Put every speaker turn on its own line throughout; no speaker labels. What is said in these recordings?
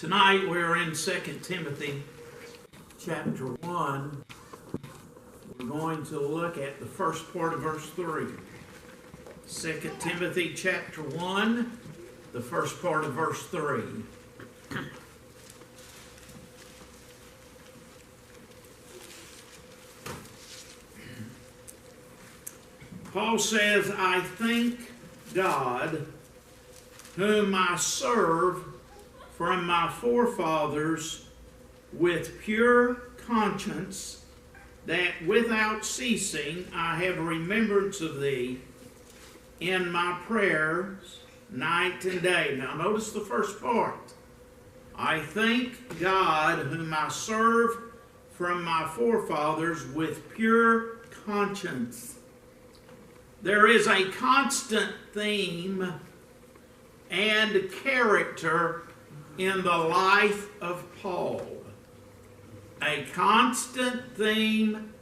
Tonight we're in 2 Timothy chapter 1. We're going to look at the first part of verse 3. 2 Timothy chapter 1, the first part of verse 3. Paul says, I thank God, whom I serve from my forefathers with pure conscience, that without ceasing I have remembrance of thee in my prayers night and day. Now notice the first part. I thank God, whom I serve from my forefathers with pure conscience. There is a constant theme and character in the life of Paul. A constant theme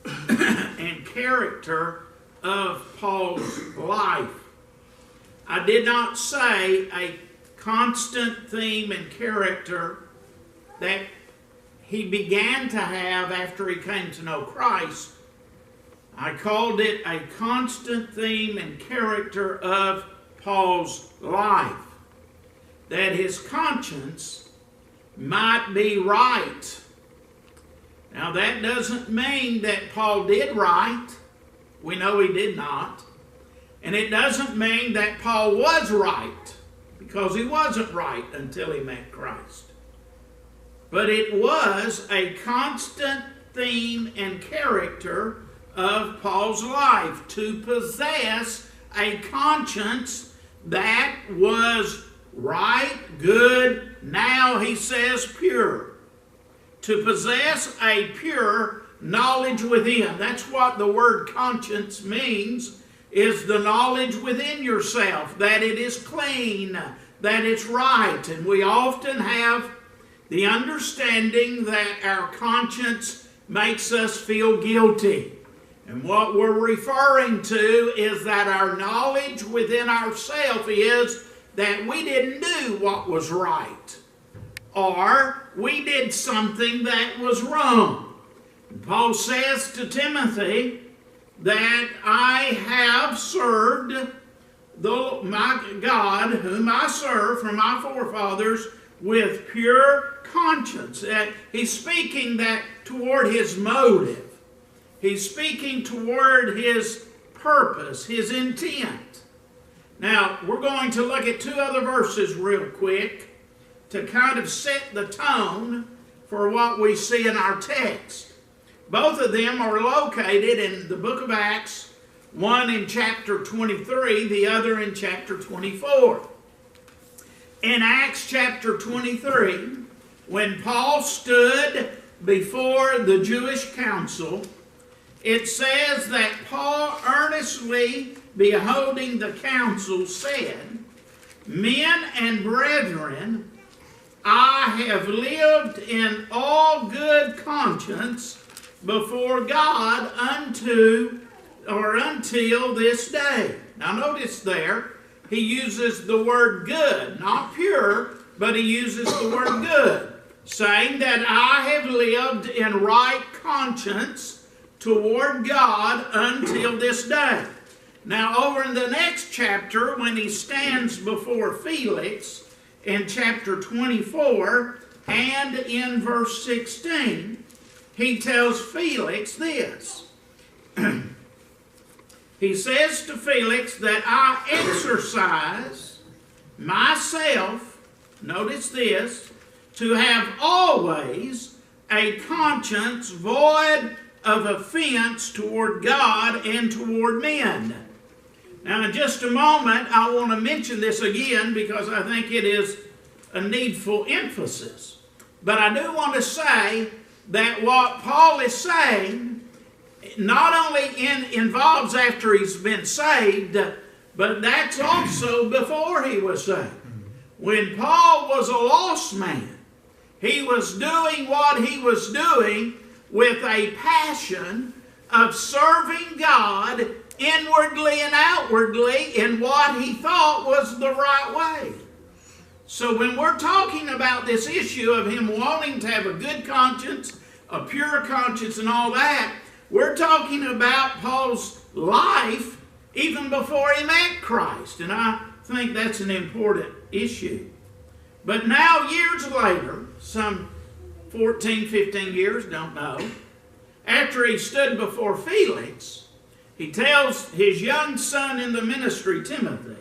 and character of Paul's life. I did not say a constant theme and character that he began to have after he came to know Christ. I called it a constant theme and character of Paul's life. That his conscience might be right. Now that doesn't mean that Paul did right. We know he did not. And it doesn't mean that Paul was right, because he wasn't right until he met Christ. But it was a constant theme and character of Paul's life to possess a conscience that was right, good, now he says pure. To possess a pure knowledge within. That's what the word conscience means, is the knowledge within yourself, that it is clean, that it's right. And we often have the understanding that our conscience makes us feel guilty. And what we're referring to is that our knowledge within ourselves is that we didn't do what was right, or we did something that was wrong. And Paul says to Timothy that I have served my God, whom I serve from my forefathers, with pure conscience. He's speaking that toward his motive. He's speaking toward his purpose, his intent. Now, we're going to look at two other verses real quick to kind of set the tone for what we see in our text. Both of them are located in the book of Acts, one in chapter 23, the other in chapter 24. In Acts chapter 23, when Paul stood before the Jewish council, it says that Paul, earnestly beholding the council, said, Men and brethren, I have lived in all good conscience before God until this day. Now notice there, he uses the word good, not pure, but he uses the word good, saying that I have lived in right conscience toward God until this day. Now over in the next chapter, when he stands before Felix, in chapter 24 and in verse 16, he tells Felix this. He says to Felix that I exercise myself, notice this, to have always a conscience void of offense toward God and toward men. Now in just a moment, I want to mention this again because I think it is a needful emphasis. But I do want to say that what Paul is saying not only involves after he's been saved, but that's also before he was saved. When Paul was a lost man, he was doing what he was doing with a passion of serving God inwardly and outwardly in what he thought was the right way. So when we're talking about this issue of him wanting to have a good conscience, a pure conscience and all that, we're talking about Paul's life even before he met Christ. And I think that's an important issue. But now, years later, some 14, 15 years, don't know, after he stood before Felix, he tells his young son in the ministry, Timothy,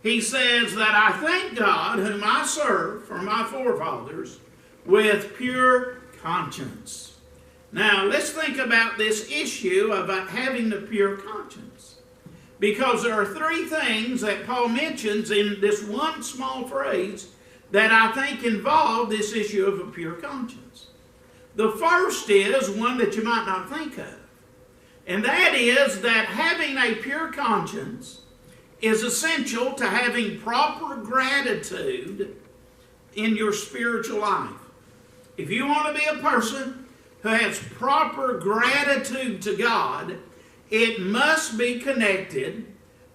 he says that I thank God whom I serve for my forefathers with pure conscience. Now, let's think about this issue about having the pure conscience. Because there are three things that Paul mentions in this one small phrase that I think involve this issue of a pure conscience. The first is one that you might not think of. And that is that having a pure conscience is essential to having proper gratitude in your spiritual life. If you want to be a person who has proper gratitude to God, it must be connected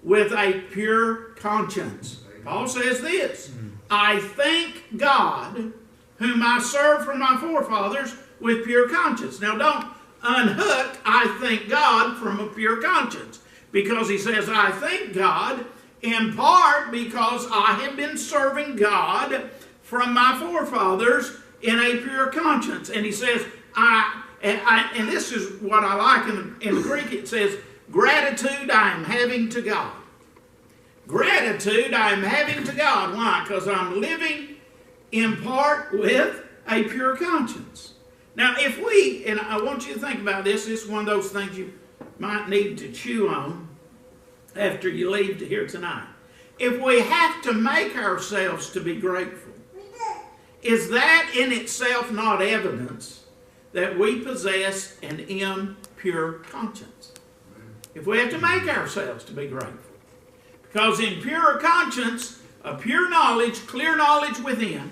with a pure conscience. Paul says this, I thank God whom I serve from my forefathers with pure conscience. Now don't unhook I thank God from a pure conscience, because he says I thank God in part because I have been serving God from my forefathers in a pure conscience. And he says and this is what I like in the Greek, it says gratitude I am having to God. Gratitude I am having to God. Why? Because I'm living in part with a pure conscience. Now, and I want you to think about this, this is one of those things you might need to chew on after you leave here tonight. If we have to make ourselves to be grateful, is that in itself not evidence that we possess an impure conscience? If we have to make ourselves to be grateful. Because in pure conscience, a pure knowledge, clear knowledge within,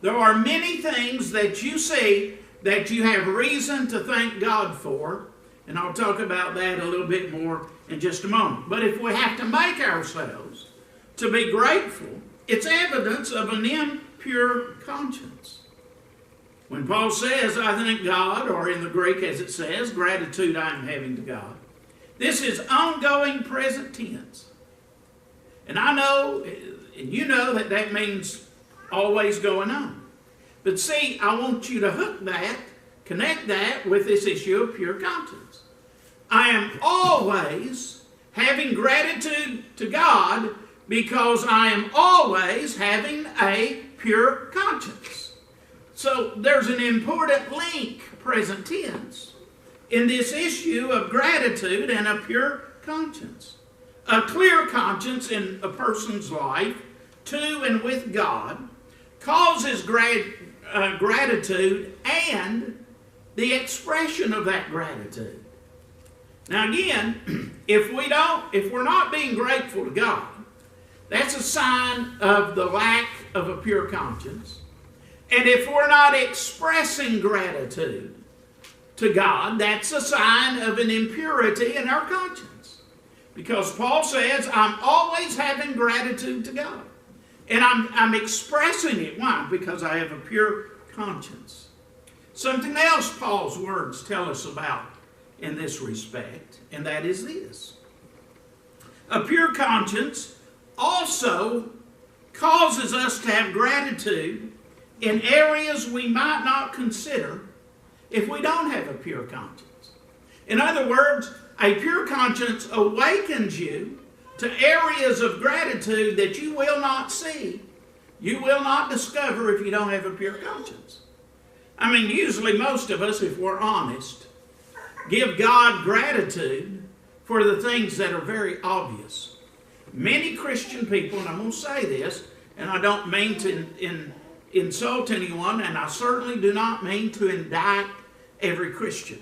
there are many things that you see that you have reason to thank God for. And I'll talk about that a little bit more in just a moment. But if we have to make ourselves to be grateful, it's evidence of an impure conscience. When Paul says, I thank God, or in the Greek as it says, gratitude I am having to God, this is ongoing present tense. And I know, and you know that that means always going on. But see, I want you to hook that, connect that with this issue of pure conscience. I am always having gratitude to God because I am always having a pure conscience. So there's an important link, present tense, in this issue of gratitude and a pure conscience. A clear conscience in a person's life to and with God causes gratitude and the expression of that gratitude. Now again, if we're not being grateful to God, that's a sign of the lack of a pure conscience. And if we're not expressing gratitude to God, that's a sign of an impurity in our conscience. Because Paul says, I'm always having gratitude to God. And I'm expressing it. Why? Because I have a pure conscience. Something else Paul's words tell us about in this respect, and that is this. A pure conscience also causes us to have gratitude in areas we might not consider if we don't have a pure conscience. In other words, a pure conscience awakens you to areas of gratitude that you will not see, you will not discover if you don't have a pure conscience. I mean, usually most of us, if we're honest, give God gratitude for the things that are very obvious. Many Christian people, and I'm going to say this, and I don't mean to insult anyone, and I certainly do not mean to indict every Christian.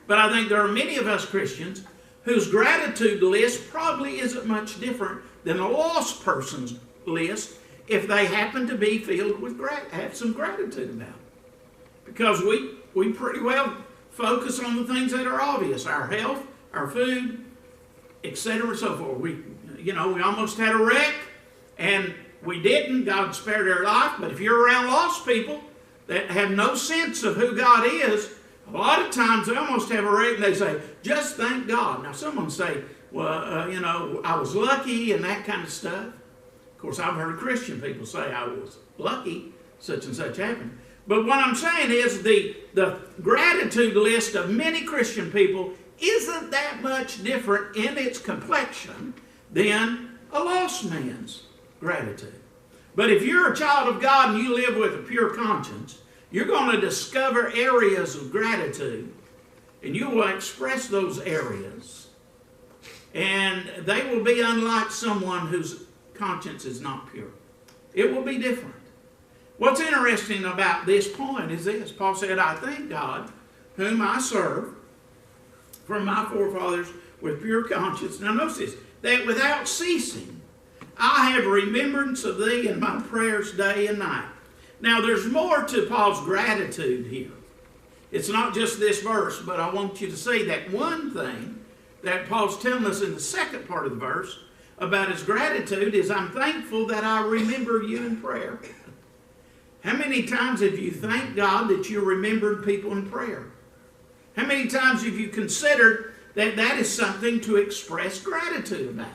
But I think there are many of us Christians whose gratitude list probably isn't much different than a lost person's list if they happen to be filled with have some gratitude about it. Because we pretty well focus on the things that are obvious, our health, our food, etc. so forth. We almost had a wreck, and we didn't, God spared their life. But if you're around lost people that have no sense of who God is, a lot of times they almost have a rate and they say, just thank God. Now someone say, well, I was lucky and that kind of stuff. Of course, I've heard Christian people say I was lucky, such and such happened. But what I'm saying is the gratitude list of many Christian people isn't that much different in its complexion than a lost man's gratitude. But if you're a child of God and you live with a pure conscience, you're going to discover areas of gratitude, and you will express those areas. And they will be unlike someone whose conscience is not pure. It will be different. What's interesting about this point is this. Paul said, I thank God, whom I serve, from my forefathers with pure conscience. Now notice this, that without ceasing, I have remembrance of thee in my prayers day and night. Now there's more to Paul's gratitude here. It's not just this verse, but I want you to see that one thing that Paul's telling us in the second part of the verse about his gratitude is, I'm thankful that I remember you in prayer. How many times have you thanked God that you remembered people in prayer? How many times have you considered that that is something to express gratitude about?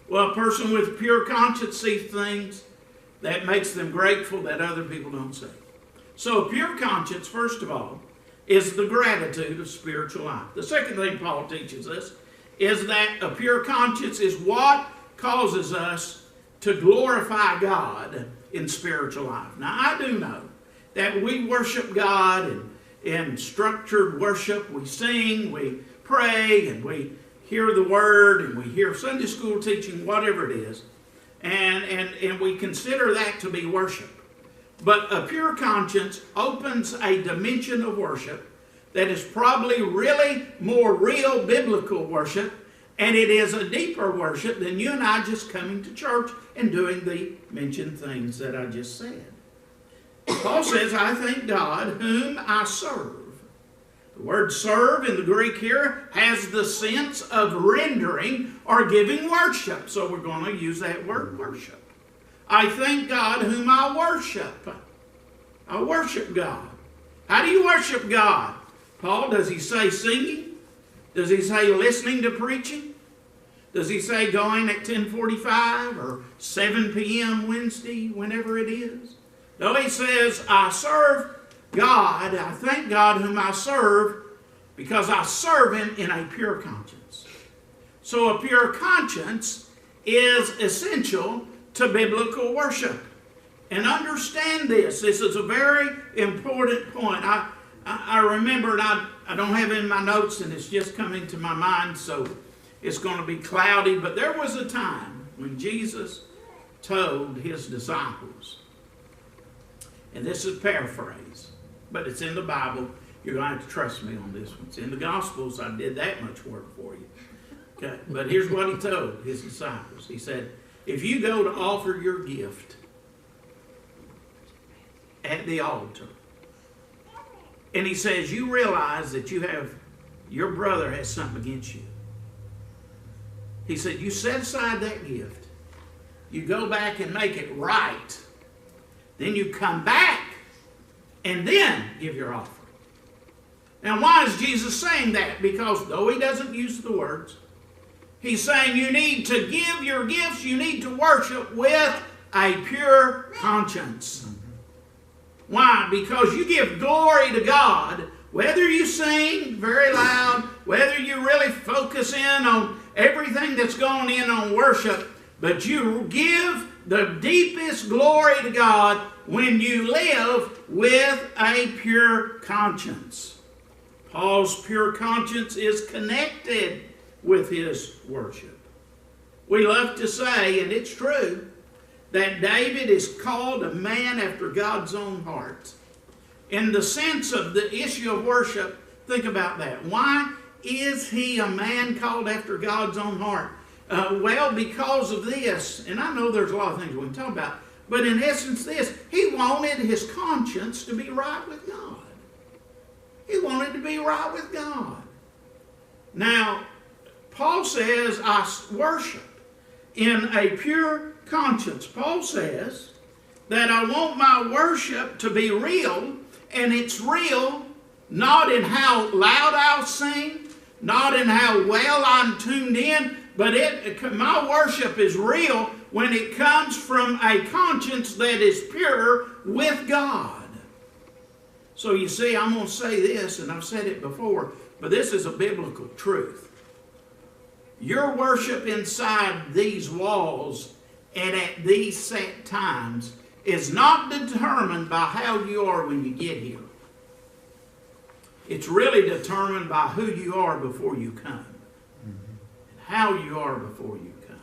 Well, a person with pure conscience sees things that makes them grateful that other people don't see. So a pure conscience, first of all, is the gratitude of spiritual life. The second thing Paul teaches us is that a pure conscience is what causes us to glorify God in spiritual life. Now, I do know that we worship God in structured worship. We sing, we pray, and we hear the Word, and we hear Sunday school teaching, whatever it is, and we consider that to be worship. But a pure conscience opens a dimension of worship that is probably really more real biblical worship, and it is a deeper worship than you and I just coming to church and doing the mentioned things that I just said. Paul says, I thank God whom I serve. The word serve in the Greek here has the sense of rendering or giving worship. So we're going to use that word worship. I thank God whom I worship. I worship God. How do you worship God? Paul, does he say singing? Does he say listening to preaching? Does he say going at 10:45 or 7 p.m. Wednesday, whenever it is? No, he says, I serve God. I thank God whom I serve because I serve Him in a pure conscience. So a pure conscience is essential to biblical worship. And understand this. This is a very important point. I remember, and I don't have it in my notes, and it's just coming to my mind, so it's going to be cloudy. But there was a time when Jesus told His disciples, and this is paraphrase, but it's in the Bible. You're going to have to trust me on this one. It's in the Gospels. I did that much work for you. Okay, but here's what He told His disciples. He said, if you go to offer your gift at the altar, and He says you realize that your brother has something against you. He said you set aside that gift. You go back and make it right. Then you come back and then give your offering. Now why is Jesus saying that? Because though He doesn't use the words, He's saying you need to give your gifts, you need to worship with a pure conscience. Why? Because you give glory to God, whether you sing very loud, whether you really focus in on everything that's going in on worship, but you give the deepest glory to God when you live with a pure conscience. Paul's pure conscience is connected with his worship. We love to say, and it's true, that David is called a man after God's own heart. In the sense of the issue of worship, think about that. Why is he a man called after God's own heart? Well, because of this, and I know there's a lot of things we can talk about, but in essence this, he wanted his conscience to be right with God. He wanted to be right with God. Now, Paul says, I worship in a pure conscience. Paul says that I want my worship to be real, and it's real not in how loud I'll sing, not in how well I'm tuned in, but my worship is real when it comes from a conscience that is pure with God. So you see, I'm going to say this, and I've said it before, but this is a biblical truth. Your worship inside these walls and at these set times is not determined by how you are when you get here. It's really determined by who you are before you come. And how you are before you come.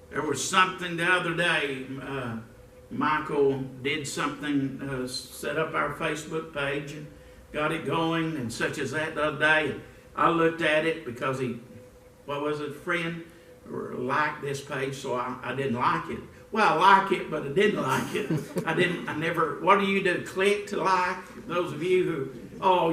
There was something the other day, Michael did something, set up our Facebook page and got it going and such as that the other day. And I looked at it because friend liked this page, so I didn't like it. Well, I like it, but I didn't like it. What do you do? Click to like? Those of you who,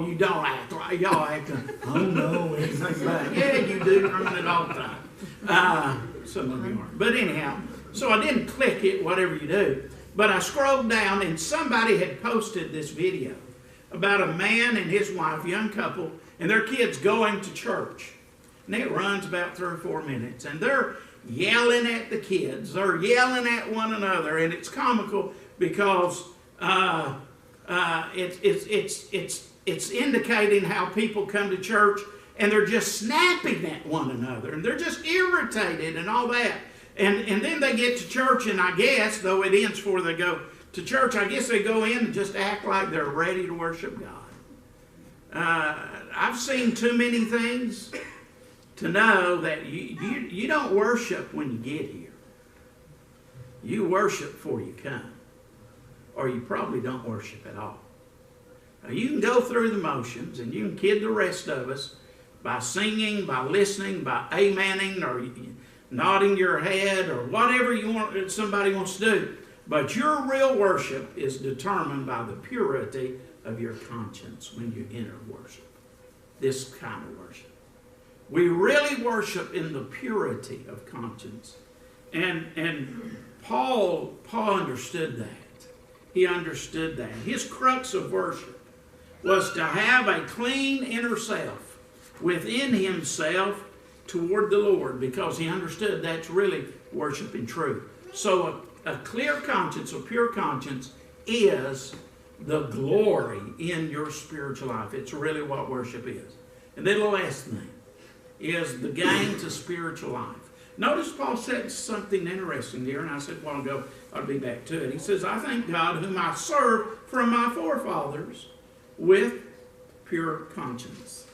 you don't act like, y'all act like, oh no, anything like that. Yeah, you do, doing it all the time. Some of you aren't. But anyhow, so I didn't click it, whatever you do. But I scrolled down and somebody had posted this video about a man and his wife, young couple, and their kids going to church. And it runs about 3 or 4 minutes. And they're yelling at the kids. They're yelling at one another. And it's comical because it's indicating how people come to church and they're just snapping at one another. And they're just irritated and all that. And then they get to church, and I guess, though it ends before they go to church, I guess they go in and just act like they're ready to worship God. I've seen too many things to know that you don't worship when you get here. You worship before you come. Or you probably don't worship at all. Now, you can go through the motions, and you can kid the rest of us by singing, by listening, by amening, or nodding your head, or whatever somebody wants to do. But your real worship is determined by the purity of your conscience when you enter worship. This kind of worship. We really worship in the purity of conscience. And Paul understood that. He understood that. His crux of worship was to have a clean inner self within himself toward the Lord, because he understood that's really worship in truth. So a clear conscience, a pure conscience, is the glory in your spiritual life. It's really what worship is. And then the last thing is the gain to spiritual life. Notice Paul said something interesting here, and I said a while ago, I'll be back to it. He says, I thank God whom I serve from my forefathers with pure conscience.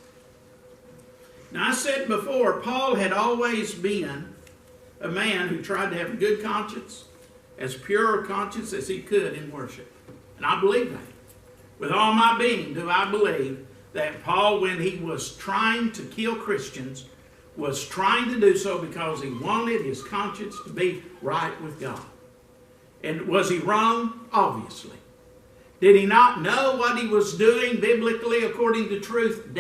Now, I said before, Paul had always been a man who tried to have a good conscience, as pure a conscience as he could in worship. And I believe that. With all my being do I believe that Paul, when he was trying to kill Christians, was trying to do so because he wanted his conscience to be right with God. And was he wrong? Obviously. Did he not know what he was doing biblically according to truth?